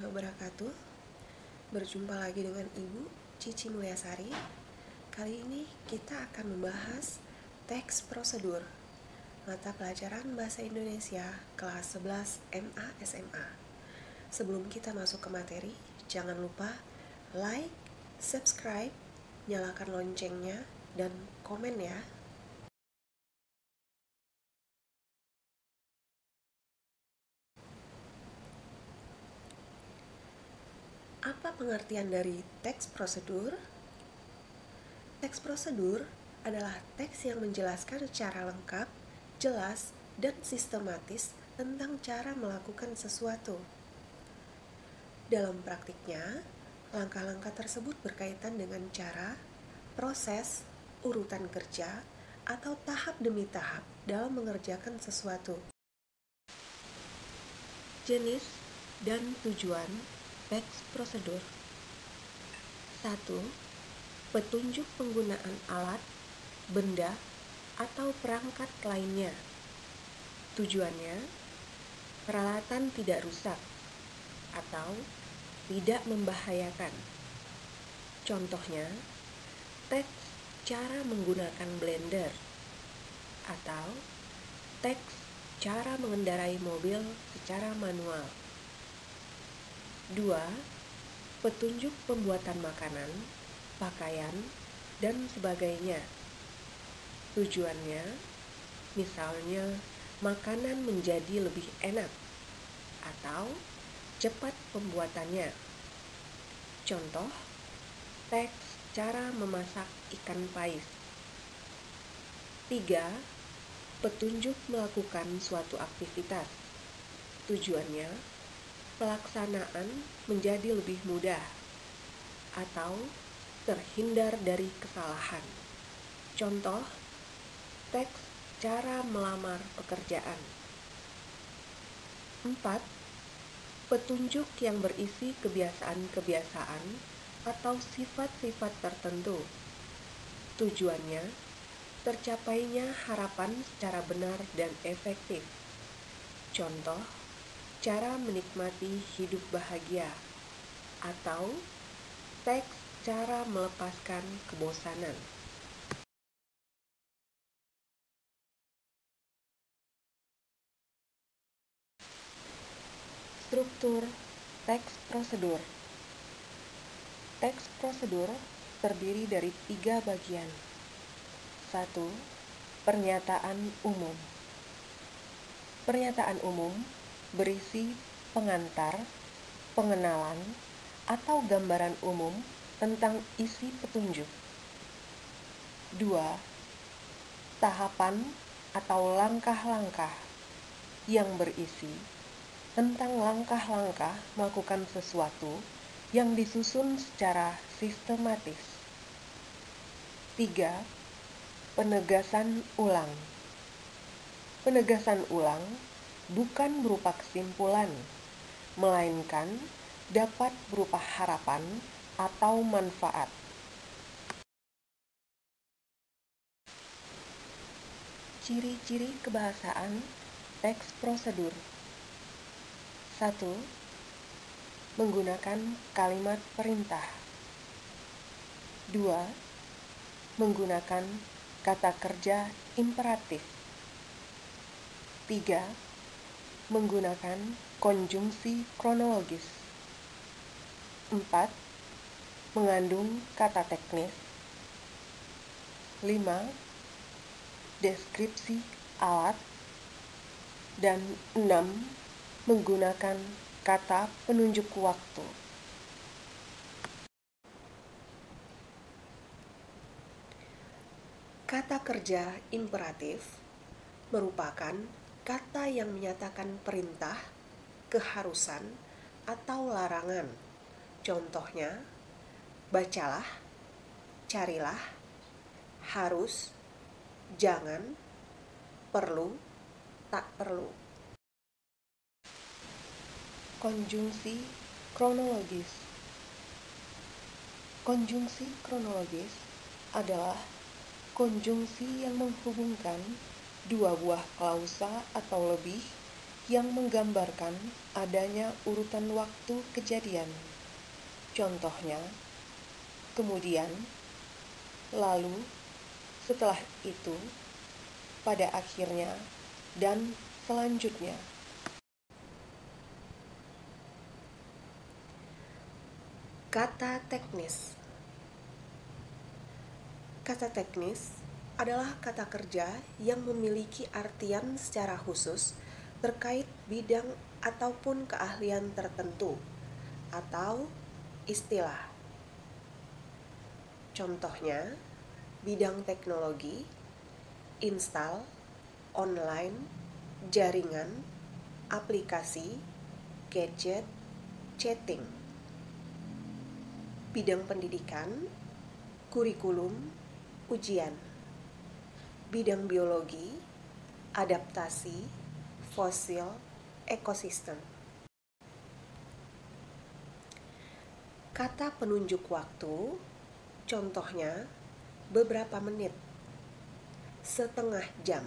wabarakatuh. Berjumpa lagi dengan Ibu Cici Mulyasari. Kali ini kita akan membahas teks prosedur mata pelajaran Bahasa Indonesia kelas 11 MA SMA. Sebelum kita masuk ke materi, jangan lupa like, subscribe, nyalakan loncengnya, dan komen ya. Apa pengertian dari teks prosedur? Teks prosedur adalah teks yang menjelaskan secara lengkap, jelas, dan sistematis tentang cara melakukan sesuatu. Dalam praktiknya, langkah-langkah tersebut berkaitan dengan cara, proses, urutan kerja, atau tahap demi tahap dalam mengerjakan sesuatu. Jenis dan tujuan teks prosedur. 1. Petunjuk penggunaan alat, benda, atau perangkat lainnya. Tujuannya, peralatan tidak rusak atau tidak membahayakan. Contohnya, teks cara menggunakan blender atau teks cara mengendarai mobil secara manual. 2. Petunjuk pembuatan makanan, pakaian, dan sebagainya. Tujuannya, misalnya makanan menjadi lebih enak atau cepat pembuatannya. Contoh, teks cara memasak ikan pais. 3. Petunjuk melakukan suatu aktivitas. Tujuannya, pelaksanaan menjadi lebih mudah atau terhindar dari kesalahan. Contoh, teks cara melamar pekerjaan. 4. Petunjuk yang berisi kebiasaan-kebiasaan atau sifat-sifat tertentu. Tujuannya, tercapainya harapan secara benar dan efektif. Contoh, cara menikmati hidup bahagia atau teks cara melepaskan kebosanan. Struktur teks prosedur. Teks prosedur terdiri dari 3 bagian. 1. Pernyataan umum. Pernyataan umum berisi pengantar, pengenalan, atau gambaran umum tentang isi petunjuk. 2. Tahapan atau langkah-langkah yang berisi tentang langkah-langkah melakukan sesuatu yang disusun secara sistematis. 3. Penegasan ulang. Penegasan ulang bukan berupa kesimpulan, melainkan dapat berupa harapan atau manfaat. Ciri-ciri kebahasaan teks prosedur. 1. Menggunakan kalimat perintah. 2. Menggunakan kata kerja imperatif. 3. Menggunakan konjungsi kronologis. 4. Mengandung kata teknis. 5. Deskripsi alat. Dan 6. Menggunakan kata penunjuk waktu. Kata kerja imperatif merupakan kata yang menyatakan perintah, keharusan, atau larangan. Contohnya, bacalah, carilah, harus, jangan, perlu, tak perlu. Konjungsi kronologis. Konjungsi kronologis adalah konjungsi yang menghubungkan dua buah klausa atau lebih yang menggambarkan adanya urutan waktu kejadian. Contohnya, kemudian, lalu, setelah itu, pada akhirnya, dan selanjutnya. Kata teknis. Kata teknis adalah kata kerja yang memiliki artian secara khusus terkait bidang ataupun keahlian tertentu atau istilah. Contohnya, bidang teknologi, install, online, jaringan, aplikasi, gadget, chatting. Bidang pendidikan, kurikulum, ujian. Bidang biologi, adaptasi, fosil, ekosistem. Kata penunjuk waktu, contohnya beberapa menit, setengah jam.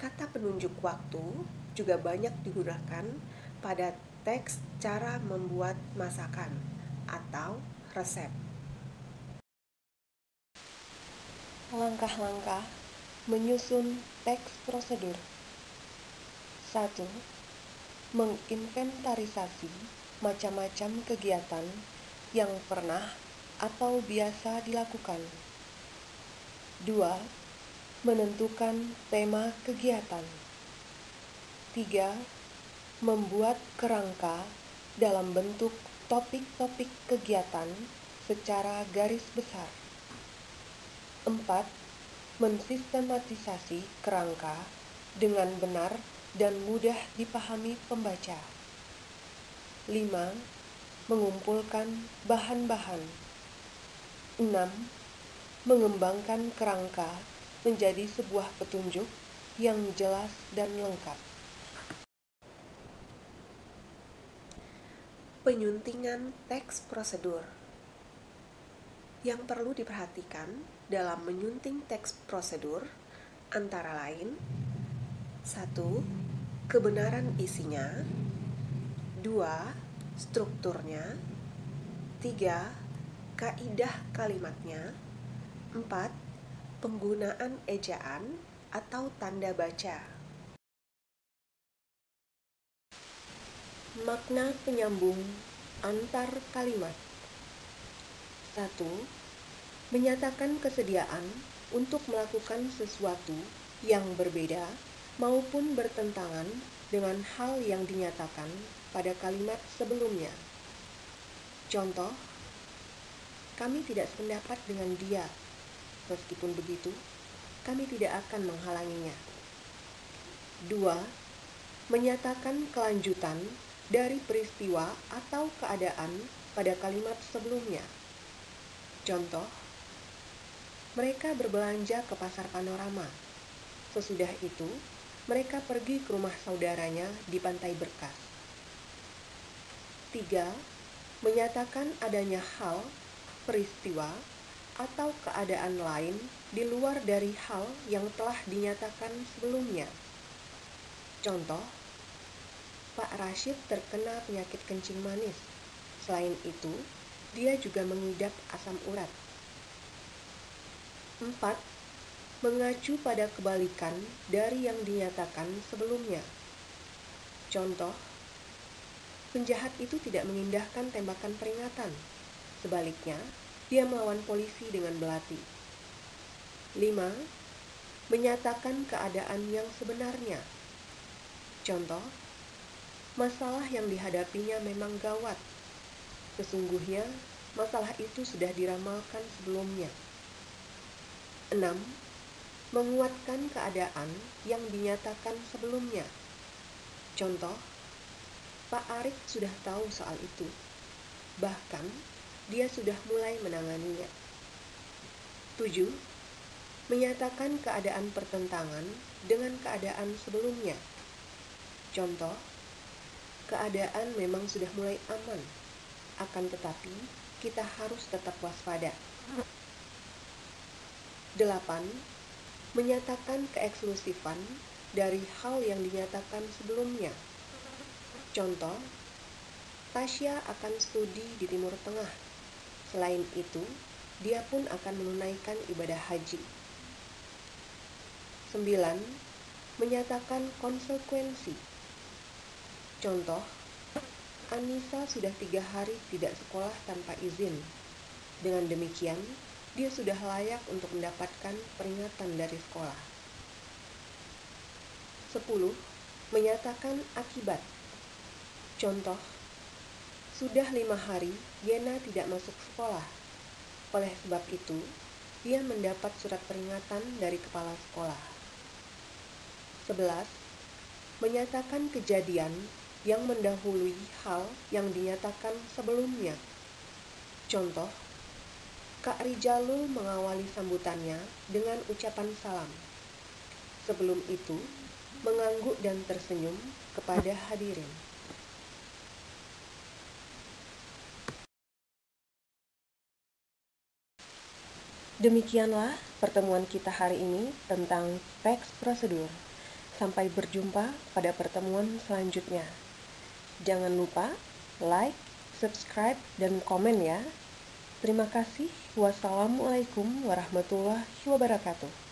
Kata penunjuk waktu juga banyak digunakan pada teks cara membuat masakan atau resep. Langkah-langkah menyusun teks prosedur. 1. Menginventarisasi macam-macam kegiatan yang pernah atau biasa dilakukan. 2. Menentukan tema kegiatan. 3. Membuat kerangka dalam bentuk topik-topik kegiatan secara garis besar. 4. Mensistematisasi kerangka dengan benar dan mudah dipahami pembaca. 5. Mengumpulkan bahan-bahan. 6. Mengembangkan kerangka menjadi sebuah petunjuk yang jelas dan lengkap. Penyuntingan teks prosedur. Yang perlu diperhatikan dalam menyunting teks prosedur antara lain: 1. Kebenaran isinya. 2. Strukturnya. 3. Kaidah kalimatnya. 4. Penggunaan ejaan atau tanda baca. Makna penyambung antar kalimat. 1. Menyatakan kesediaan untuk melakukan sesuatu yang berbeda maupun bertentangan dengan hal yang dinyatakan pada kalimat sebelumnya. Contoh, kami tidak sependapat dengan dia. Meskipun begitu, kami tidak akan menghalanginya. 2. Menyatakan kelanjutan dari peristiwa atau keadaan pada kalimat sebelumnya. Contoh, mereka berbelanja ke pasar Panorama. Sesudah itu, mereka pergi ke rumah saudaranya di Pantai Berkas. 3. Menyatakan adanya hal, peristiwa, atau keadaan lain di luar dari hal yang telah dinyatakan sebelumnya. Contoh, Pak Rashid terkena penyakit kencing manis. Selain itu, dia juga mengidap asam urat. 4. Mengacu pada kebalikan dari yang dinyatakan sebelumnya. Contoh, penjahat itu tidak mengindahkan tembakan peringatan. Sebaliknya, dia melawan polisi dengan belati. 5. Menyatakan keadaan yang sebenarnya. Contoh, masalah yang dihadapinya memang gawat. Sesungguhnya, masalah itu sudah diramalkan sebelumnya. 6. Menguatkan keadaan yang dinyatakan sebelumnya. Contoh, Pak Arik sudah tahu soal itu. Bahkan, dia sudah mulai menanganinya. 7. Menyatakan keadaan pertentangan dengan keadaan sebelumnya. Contoh, keadaan memang sudah mulai aman, akan tetapi kita harus tetap waspada. 8. Menyatakan keeksklusifan dari hal yang dinyatakan sebelumnya. Contoh, Tasya akan studi di Timur Tengah. Selain itu, dia pun akan menunaikan ibadah haji. 9. Menyatakan konsekuensi. Contoh, Anissa sudah 3 hari tidak sekolah tanpa izin. Dengan demikian, dia sudah layak untuk mendapatkan peringatan dari sekolah. 10. Menyatakan akibat. Contoh, sudah 5 hari Yena tidak masuk sekolah. Oleh sebab itu, dia mendapat surat peringatan dari kepala sekolah. 11. Menyatakan kejadian yang mendahului hal yang dinyatakan sebelumnya. Contoh, Kak Rijalul mengawali sambutannya dengan ucapan salam. Sebelum itu, mengangguk dan tersenyum kepada hadirin. Demikianlah pertemuan kita hari ini tentang teks prosedur. Sampai berjumpa pada pertemuan selanjutnya. Jangan lupa like, subscribe, dan komen ya. Terima kasih. Wassalamualaikum warahmatullahi wabarakatuh.